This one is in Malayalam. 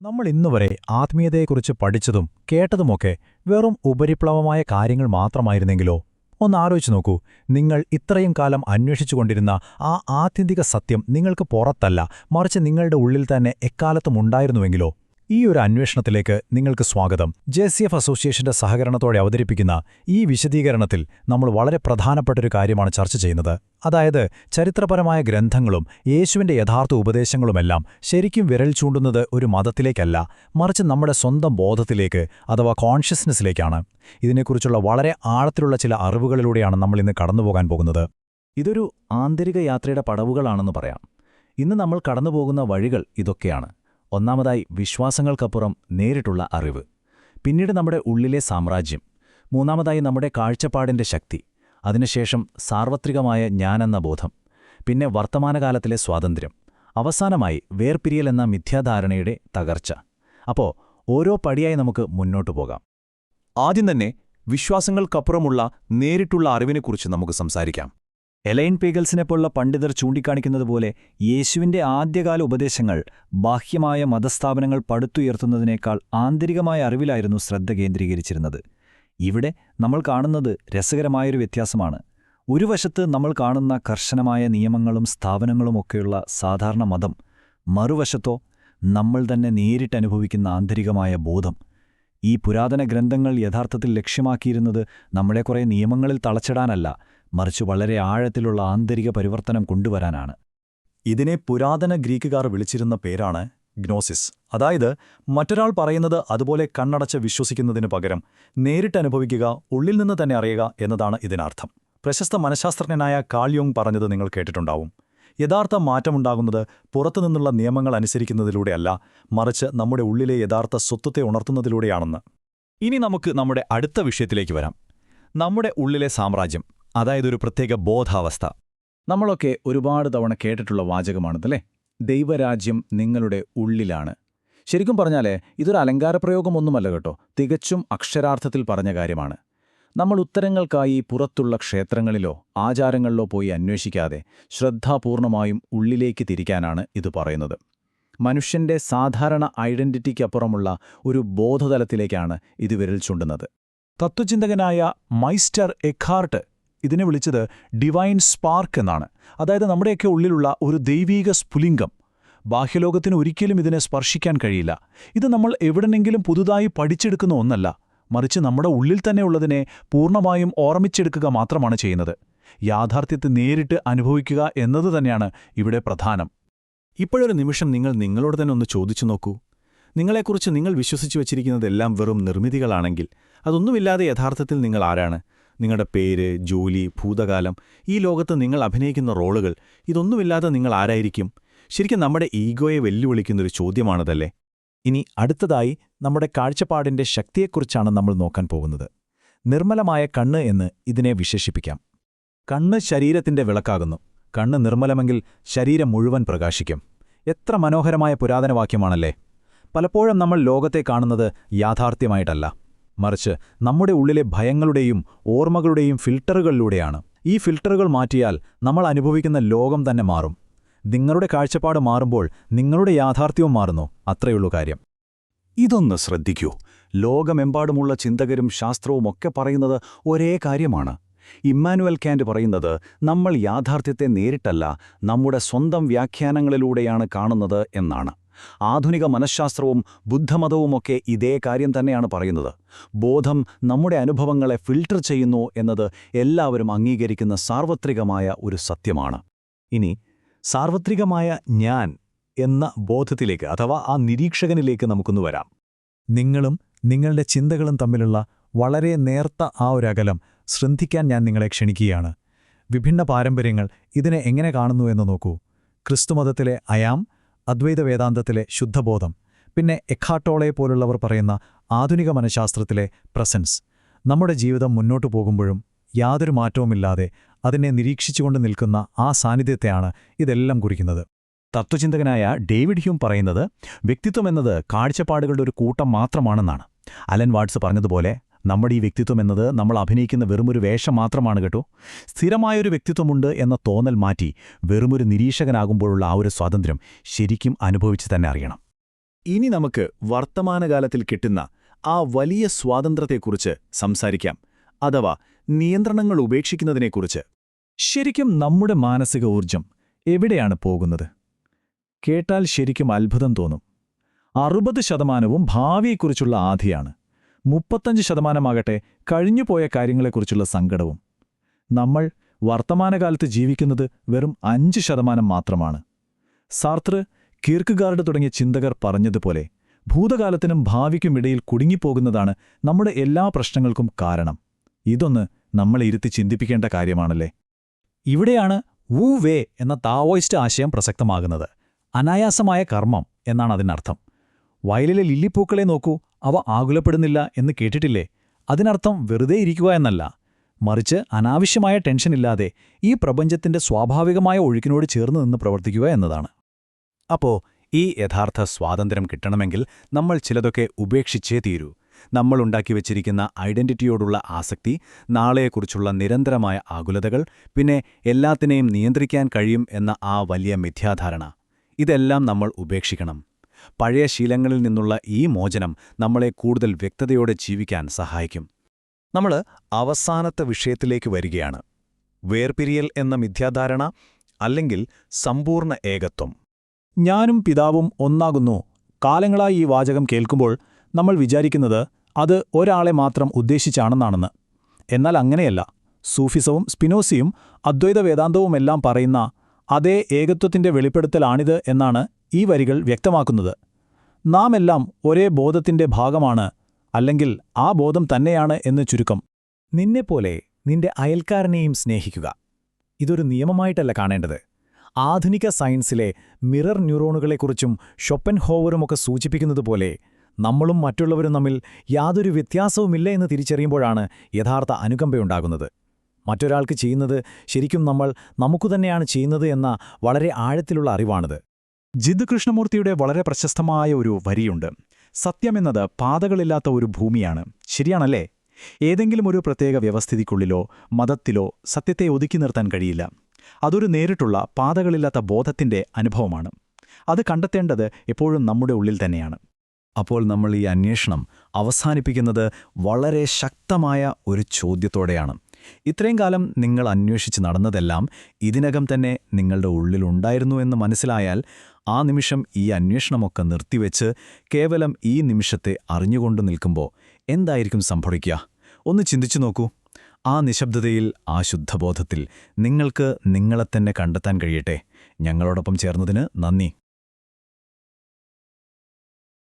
നമ്മൾ ഇന്നുവരെ ആത്മീയതയെക്കുറിച്ച് പഠിച്ചതും കേട്ടതുമൊക്കെ വെറും ഉപരിപ്ലവമായ കാര്യങ്ങൾ മാത്രമായിരുന്നെങ്കിലോ? ഒന്നാലോചിച്ചു നോക്കൂ. നിങ്ങൾ ഇത്രയും കാലം അന്വേഷിച്ചുകൊണ്ടിരുന്ന ആ ആത്യന്തിക സത്യം നിങ്ങൾക്ക് പുറത്തല്ല, മറിച്ച് നിങ്ങളുടെ ഉള്ളിൽ തന്നെ എക്കാലത്തും ഉണ്ടായിരുന്നുവെങ്കിലോ? ഈ ഒരു അന്വേഷണത്തിലേക്ക് നിങ്ങൾക്ക് സ്വാഗതം. JCF അസോസിയേഷന്റെ സഹകരണത്തോടെ അവതരിപ്പിക്കുന്ന ഈ വിശദീകരണത്തിൽ നമ്മൾ വളരെ പ്രധാനപ്പെട്ടൊരു കാര്യമാണ് ചർച്ച ചെയ്യുന്നത്. അതായത്, ചരിത്രപരമായ ഗ്രന്ഥങ്ങളും യേശുവിന്റെ യഥാർത്ഥ ഉപദേശങ്ങളുമെല്ലാം ശരിക്കും വിരൽ ചൂണ്ടുന്നത് ഒരു മതത്തിലേക്കല്ല, മറിച്ച് നമ്മുടെ സ്വന്തം ബോധത്തിലേക്ക്, അഥവാ കോൺഷ്യസ്നെസ്സിലേക്കാണ്. ഇതിനെക്കുറിച്ചുള്ള വളരെ ആഴത്തിലുള്ള ചില അറിവുകളിലൂടെയാണ് നമ്മളിന്ന് കടന്നുപോകാൻ പോകുന്നത്. ഇതൊരു ആന്തരിക യാത്രയുടെ പടവുകളാണെന്ന് പറയാം. ഇന്ന് നമ്മൾ കടന്നുപോകുന്ന വഴികൾ ഇതൊക്കെയാണ്. ഒന്നാമതായി, വിശ്വാസങ്ങൾക്കപ്പുറം നേരിട്ടുള്ള അറിവ്. പിന്നീട് നമ്മുടെ ഉള്ളിലെ സാമ്രാജ്യം. മൂന്നാമതായി, നമ്മുടെ കാഴ്ചപ്പാടിന്റെ ശക്തി. അതിനുശേഷം സാർവത്രികമായ ഞാനെന്ന ബോധം. പിന്നെ വർത്തമാനകാലത്തിലെ സ്വാതന്ത്ര്യം. അവസാനമായി വേർപിരിയൽ എന്ന മിഥ്യാധാരണയുടെ തകർച്ച. അപ്പോൾ ഓരോ പടിയായി നമുക്ക് മുന്നോട്ടു പോകാം. ആദ്യം തന്നെ വിശ്വാസങ്ങൾക്കപ്പുറമുള്ള നേരിട്ടുള്ള അറിവിനെക്കുറിച്ച് നമുക്ക് സംസാരിക്കാം. എലൈൻ പേഗൽസിനെപ്പോലുള്ള പണ്ഡിതർ ചൂണ്ടിക്കാണിക്കുന്നതുപോലെ യേശുവിന്റെ ആദ്യകാല ഉപദേശങ്ങൾ ബാഹ്യമായ മതസ്ഥാപനങ്ങൾ പടുത്തുയർത്തുന്നതിനേക്കാൾ ആന്തരികമായ അറിവിലായിരുന്നു ശ്രദ്ധ കേന്ദ്രീകരിച്ചിരുന്നത്. ഇവിടെ നമ്മൾ കാണുന്നത് രസകരമായൊരു വ്യത്യാസമാണ്. ഒരു വശത്ത് നമ്മൾ കാണുന്ന കർശനമായ നിയമങ്ങളും സ്ഥാപനങ്ങളുമൊക്കെയുള്ള സാധാരണ മതം, മറുവശത്തോ നമ്മൾ തന്നെ നേരിട്ടനുഭവിക്കുന്ന ആന്തരികമായ ബോധം. ഈ പുരാതന ഗ്രന്ഥങ്ങൾ യഥാർത്ഥത്തിൽ ലക്ഷ്യമാക്കിയിരുന്നത് നമ്മളെ കുറേ നിയമങ്ങളിൽ തളച്ചിടാനല്ല, മറിച്ച് വളരെ ആഴത്തിലുള്ള ആന്തരിക പരിവർത്തനം കൊണ്ടുവരാനാണ്. ഇതിനെ പുരാതന ഗ്രീക്കുകാർ വിളിച്ചിരുന്ന പേരാണ് ഗ്നോസിസ്. അതായത്, മറ്റൊരാൾ പറയുന്നത് അതുപോലെ കണ്ണടച്ച് വിശ്വസിക്കുന്നതിനു പകരം നേരിട്ടനുഭവിക്കുക, ഉള്ളിൽ നിന്ന് തന്നെ അറിയുക എന്നതാണ് ഇതിനർത്ഥം. പ്രശസ്ത മനഃശാസ്ത്രജ്ഞനായ കാൾ യോങ് പറഞ്ഞത് നിങ്ങൾ കേട്ടിട്ടുണ്ടാവും. യഥാർത്ഥ മാറ്റമുണ്ടാകുന്നത് പുറത്തുനിന്നുള്ള നിയമങ്ങൾ അനുസരിക്കുന്നതിലൂടെയല്ല, മറിച്ച് നമ്മുടെ ഉള്ളിലെ യഥാർത്ഥ സ്വത്വത്തെ ഉണർത്തുന്നതിലൂടെയാണെന്ന്. ഇനി നമുക്ക് നമ്മുടെ അടുത്ത വിഷയത്തിലേക്ക് വരാം. നമ്മുടെ ഉള്ളിലെ സാമ്രാജ്യം, അതായത് ഒരു പ്രത്യേക ബോധാവസ്ഥ. നമ്മളൊക്കെ ഒരുപാട് തവണ കേട്ടിട്ടുള്ള വാചകമാണിതല്ലേ? ദൈവരാജ്യം നിങ്ങളുടെ ഉള്ളിലാണ്. ശരിക്കും പറഞ്ഞാലേ ഇതൊരു അലങ്കാരപ്രയോഗമൊന്നുമല്ല കേട്ടോ, തികച്ചും അക്ഷരാർത്ഥത്തിൽ പറഞ്ഞ കാര്യമാണ്. നമ്മൾ ഉത്തരങ്ങൾക്കായി പുറത്തുള്ള ക്ഷേത്രങ്ങളിലോ ആചാരങ്ങളിലോ പോയി അന്വേഷിക്കാതെ ശ്രദ്ധാപൂർണമായും ഉള്ളിലേക്ക് തിരിക്കാനാണ് ഇത് പറയുന്നത്. മനുഷ്യന്റെ സാധാരണ ഐഡന്റിറ്റിക്കപ്പുറമുള്ള ഒരു ബോധതലത്തിലേക്കാണ് ഇത് വിരൽ ചൂണ്ടുന്നത്. തത്വചിന്തകനായ മൈസ്റ്റർ എഖാർട്ട് ഇതിനെ വിളിച്ചത് ഡിവൈൻ സ്പാർക്ക് എന്നാണ്. അതായത്, നമ്മുടെയൊക്കെ ഉള്ളിലുള്ള ഒരു ദൈവീക സ്ഫുലിംഗം. ബാഹ്യലോകത്തിന് ഒരിക്കലും ഇതിനെ സ്പർശിക്കാൻ കഴിയില്ല. ഇത് നമ്മൾ എവിടെന്നെങ്കിലും പുതുതായി പഠിച്ചെടുക്കുന്ന ഒന്നല്ല, മറിച്ച് നമ്മുടെ ഉള്ളിൽ തന്നെയുള്ളതിനെ പൂർണ്ണമായും ഓർമ്മിച്ചെടുക്കുക മാത്രമാണ് ചെയ്യുന്നത്. യാഥാർത്ഥ്യത്തെ നേരിട്ട് അനുഭവിക്കുക എന്നത് തന്നെയാണ് ഇവിടെ പ്രധാനം. ഇപ്പോഴൊരു നിമിഷം നിങ്ങൾ നിങ്ങളോട് തന്നെ ഒന്ന് ചോദിച്ചു നോക്കൂ. നിങ്ങളെക്കുറിച്ച് നിങ്ങൾ വിശ്വസിച്ചു വച്ചിരിക്കുന്നതെല്ലാം വെറും നിർമ്മിതികളാണെങ്കിൽ, അതൊന്നുമില്ലാതെ യഥാർത്ഥത്തിൽ നിങ്ങൾ ആരാണ്? നിങ്ങളുടെ പേര്, ജോലി, ഭൂതകാലം, ഈ ലോകത്ത് നിങ്ങൾ അഭിനയിക്കുന്ന റോളുകൾ, ഇതൊന്നുമില്ലാതെ നിങ്ങൾ ആരായിരിക്കും? ശരിക്കും നമ്മുടെ ഈഗോയെ വെല്ലുവിളിക്കുന്നൊരു ചോദ്യമാണതല്ലേ? ഇനി അടുത്തതായി നമ്മുടെ കാഴ്ചപ്പാടിന്റെ ശക്തിയെക്കുറിച്ചാണ് നമ്മൾ നോക്കാൻ പോകുന്നത്. നിർമ്മലമായ കണ്ണ് എന്ന് ഇതിനെ വിശേഷിപ്പിക്കാം. കണ്ണ് ശരീരത്തിന്റെ വിളക്കാകുന്നു. കണ്ണ് നിർമ്മലമെങ്കിൽ ശരീരം മുഴുവൻ പ്രകാശിക്കും. എത്ര മനോഹരമായ പുരാതന വാക്യമാണല്ലേ? പലപ്പോഴും നമ്മൾ ലോകത്തെ കാണുന്നത് യാഥാർത്ഥ്യമായിട്ടല്ല, മറിച്ച് നമ്മുടെ ഉള്ളിലെ ഭയങ്ങളുടെയും ഓർമ്മകളുടെയും ഫിൽട്ടറുകളിലൂടെയാണ്. ഈ ഫിൽട്ടറുകൾ മാറ്റിയാൽ നമ്മൾ അനുഭവിക്കുന്ന ലോകം തന്നെ മാറും. നിങ്ങളുടെ കാഴ്ചപ്പാട് മാറുമ്പോൾ നിങ്ങളുടെ യാഥാർത്ഥ്യവും മാറുന്നു. അത്രയുള്ളൂ കാര്യം. ഇതൊന്ന് ശ്രദ്ധിക്കൂ. ലോകമെമ്പാടുമുള്ള ചിന്തകരും ശാസ്ത്രവുമൊക്കെ പറയുന്നത് ഒരേ കാര്യമാണ്. ഇമ്മാനുവൽ കാന്റ് പറയുന്നത് നമ്മൾ യാഥാർത്ഥ്യത്തെ നേരിട്ടല്ല, നമ്മുടെ സ്വന്തം വ്യാഖ്യാനങ്ങളിലൂടെയാണ് കാണുന്നത് എന്നാണ്. ആധുനിക മനഃശാസ്ത്രവും ബുദ്ധമതവുമൊക്കെ ഇതേ കാര്യം തന്നെയാണ് പറയുന്നത്. ബോധം നമ്മുടെ അനുഭവങ്ങളെ ഫിൽട്ടർ ചെയ്യുന്നു എന്നത് എല്ലാവരും അംഗീകരിക്കുന്ന സാർവത്രികമായ ഒരു സത്യമാണ്. ഇനി സാർവത്രികമായ ഞാൻ എന്ന ബോധത്തിലേക്ക്, അഥവാ ആ നിരീക്ഷകനിലേക്ക് നമുക്കൊന്നു വരാം. നിങ്ങളും നിങ്ങളുടെ ചിന്തകളും തമ്മിലുള്ള വളരെ നേർത്ത ആ ഒരു അകലം ശ്രദ്ധിക്കാൻ ഞാൻ നിങ്ങളെ ക്ഷണിക്കുകയാണ്. വിഭിന്ന പാരമ്പര്യങ്ങൾ ഇതിനെ എങ്ങനെ കാണുന്നു എന്ന് നോക്കൂ. ക്രിസ്തുമതത്തിലെ അയാം, അദ്വൈത വേദാന്തത്തിലെ ശുദ്ധബോധം, പിന്നെ എഖാർട്ട് പോലുള്ളവർ പറയുന്ന ആധുനിക മനഃശാസ്ത്രത്തിലെ പ്രസൻസ്. നമ്മുടെ ജീവിതം മുന്നോട്ടു പോകുമ്പോഴും യാതൊരു മാറ്റവുമില്ലാതെ അതിനെ നിരീക്ഷിച്ചുകൊണ്ട് നിൽക്കുന്ന ആ സാന്നിധ്യത്തെയാണ് ഇതെല്ലാം കുറിക്കുന്നത്. തത്വചിന്തകനായ ഡേവിഡ് ഹ്യൂം പറയുന്നത് വ്യക്തിത്വം എന്നത് കാഴ്ചപ്പാടുകളുടെ ഒരു കൂട്ടം മാത്രമാണെന്നാണ്. അലൻ വാട്സ് പറഞ്ഞതുപോലെ നമ്മുടെ ഈ വ്യക്തിത്വം എന്നത് നമ്മൾ അഭിനയിക്കുന്ന വെറുമൊരു വേഷം മാത്രമാണ് കേട്ടോ. സ്ഥിരമായൊരു വ്യക്തിത്വമുണ്ട് എന്ന തോന്നൽ മാറ്റി വെറുമൊരു നിരീക്ഷകനാകുമ്പോഴുള്ള ആ ഒരു സ്വാതന്ത്ര്യം ശരിക്കും അനുഭവിച്ച് തന്നെ അറിയണം. ഇനി നമുക്ക് വർത്തമാനകാലത്തിൽ കിട്ടുന്ന ആ വലിയ സ്വാതന്ത്ര്യത്തെക്കുറിച്ച് സംസാരിക്കാം, അഥവാ നിയന്ത്രണങ്ങൾ ഉപേക്ഷിക്കുന്നതിനെക്കുറിച്ച്. ശരിക്കും നമ്മുടെ മാനസിക ഊർജം എവിടെയാണ് പോകുന്നത്? കേട്ടാൽ ശരിക്കും അത്ഭുതം തോന്നും. 60% ഭാവിയെക്കുറിച്ചുള്ള ആധിയാണ്. 35% കഴിഞ്ഞുപോയ കാര്യങ്ങളെക്കുറിച്ചുള്ള സങ്കടവും. നമ്മൾ വർത്തമാനകാലത്ത് ജീവിക്കുന്നത് വെറും 5% മാത്രമാണ്. സാർത്ര്, കീർക്ക്ഗാർഡ് തുടങ്ങിയ ചിന്തകർ പറഞ്ഞതുപോലെ ഭൂതകാലത്തിനും ഭാവിക്കുമിടയിൽ കുടുങ്ങിപ്പോകുന്നതാണ് നമ്മുടെ എല്ലാ പ്രശ്നങ്ങൾക്കും കാരണം. ഇതൊന്ന് നമ്മളെ ഇരുത്തി ചിന്തിപ്പിക്കേണ്ട കാര്യമാണല്ലേ. ഇവിടെയാണ് വൂ വേ എന്ന താവോയിസ്റ്റ് ആശയം പ്രസക്തമാകുന്നത്. അനായാസമായ കർമ്മം എന്നാണ് അതിനർത്ഥം. വയലിലെ ലില്ലിപ്പൂക്കളെ നോക്കൂ, അവ ആകുലപ്പെടുന്നില്ല എന്ന് കേട്ടിട്ടില്ലേ? അതിനർത്ഥം വെറുതെ ഇരിക്കുക എന്നല്ല, മറിച്ച് അനാവശ്യമായ ടെൻഷനില്ലാതെ ഈ പ്രപഞ്ചത്തിന്റെ സ്വാഭാവികമായ ഒഴുക്കിനോട് ചേർന്ന് നിന്ന് പ്രവർത്തിക്കുക എന്നതാണ്. അപ്പോ ഈ യഥാർത്ഥ സ്വാതന്ത്ര്യം കിട്ടണമെങ്കിൽ നമ്മൾ ചിലതൊക്കെ ഉപേക്ഷിച്ചേ തീരൂ. നമ്മൾ ഉണ്ടാക്കി വച്ചിരിക്കുന്ന ഐഡന്റിറ്റിയോടുള്ള ആസക്തി, നാളെയെക്കുറിച്ചുള്ള നിരന്തരമായ ആകുലതകൾ, പിന്നെ എല്ലാത്തിനെയും നിയന്ത്രിക്കാൻ കഴിയും എന്ന ആ വലിയ മിഥ്യാധാരണ, ഇതെല്ലാം നമ്മൾ ഉപേക്ഷിക്കണം. പഴയ ശീലങ്ങളിൽ നിന്നുള്ള ഈ മോചനം നമ്മളെ കൂടുതൽ വ്യക്തതയോടെ ജീവിക്കാൻ സഹായിക്കും. നമ്മൾ അവസാനത്തെ വിഷയത്തിലേക്ക് വരികയാണ്. വേർപിരിയൽ എന്ന മിഥ്യാധാരണ, അല്ലെങ്കിൽ സമ്പൂർണ്ണ ഏകത്വം. ഞാനും പിതാവും ഒന്നാകുന്നു. കാലങ്ങളായി ഈ വാചകം കേൾക്കുമ്പോൾ നമ്മൾ വിചാരിക്കുന്നത് അത് ഒരാളെ മാത്രം ഉദ്ദേശിച്ചാണെന്നാണെന്ന്. എന്നാൽ അങ്ങനെയല്ല. സൂഫിസവും സ്പിനോസിയും അദ്വൈത വേദാന്തവുമെല്ലാം പറയുന്ന അതേ ഏകത്വത്തിന്റെ വെളിപ്പെടുത്തലാണിത് എന്നാണ് ഈ വരികൾ വ്യക്തമാക്കുന്നത്. നാം എല്ലാം ഒരേ ബോധത്തിന്റെ ഭാഗമാണ്, അല്ലെങ്കിൽ ആ ബോധം തന്നെയാണ് എന്ന് ചുരുക്കം. നിന്നെപ്പോലെ നിന്റെ അയൽക്കാരനെയും സ്നേഹിക്കുക. ഇതൊരു നിയമമായിട്ടല്ല കാണേണ്ടത്. ആധുനിക സയൻസിലെ മിറർ ന്യൂറോണുകളെക്കുറിച്ചും ഷൊപ്പൻഹോവറുമൊക്കെ സൂചിപ്പിക്കുന്നതുപോലെ നമ്മളും മറ്റുള്ളവരും തമ്മിൽ യാതൊരു വ്യത്യാസവുമില്ല എന്ന് തിരിച്ചറിയുമ്പോഴാണ് യഥാർത്ഥ അനുകമ്പയുണ്ടാകുന്നത്. മറ്റൊരാൾക്ക് ചെയ്യുന്നത് ശരിക്കും നമ്മൾ നമുക്കുതന്നെയാണ് ചെയ്യുന്നത് എന്ന വളരെ ആഴത്തിലുള്ള അറിവാണിത്. ജിദ് കൃഷ്ണമൂർത്തിയുടെ വളരെ പ്രശസ്തമായ ഒരു വരിയുണ്ട്. സത്യമെന്നത് പാതകളില്ലാത്ത ഒരു ഭൂമിയാണ്. ശരിയാണല്ലേ? ഏതെങ്കിലും ഒരു പ്രത്യേക വ്യവസ്ഥിതിക്കുള്ളിലോ മതത്തിലോ സത്യത്തെ ഒതുക്കി നിർത്താൻ കഴിയില്ല. അതൊരു നേരിട്ടുള്ള പാതകളില്ലാത്ത ബോധത്തിന്റെ അനുഭവമാണ്. അത് കണ്ടെത്തേണ്ടത് എപ്പോഴും നമ്മുടെ ഉള്ളിൽ തന്നെയാണ്. അപ്പോൾ നമ്മൾ ഈ അന്വേഷണം അവസാനിപ്പിക്കുന്നത് വളരെ ശക്തമായ ഒരു ചോദ്യത്തോടെയാണ്. ഇത്രയും കാലം നിങ്ങൾ അന്വേഷിച്ച് നടന്നതെല്ലാം ഇതിനകം തന്നെ നിങ്ങളുടെ ഉള്ളിലുണ്ടായിരുന്നു എന്ന് മനസ്സിലായാൽ ആ നിമിഷം ഈ അന്വേഷണമൊക്കെ നിർത്തിവെച്ച് കേവലം ഈ നിമിഷത്തെ അറിഞ്ഞുകൊണ്ടു നിൽക്കുമ്പോൾ എന്തായിരിക്കും സംഭവിക്കുക? ഒന്ന് ചിന്തിച്ചു നോക്കൂ. ആ നിശബ്ദതയിൽ, ആ ശുദ്ധബോധത്തിൽ നിങ്ങൾക്ക് നിങ്ങളെത്തന്നെ കണ്ടെത്താൻ കഴിയട്ടെ. ഞങ്ങളോടൊപ്പം ചേർന്നതിന് നന്ദി.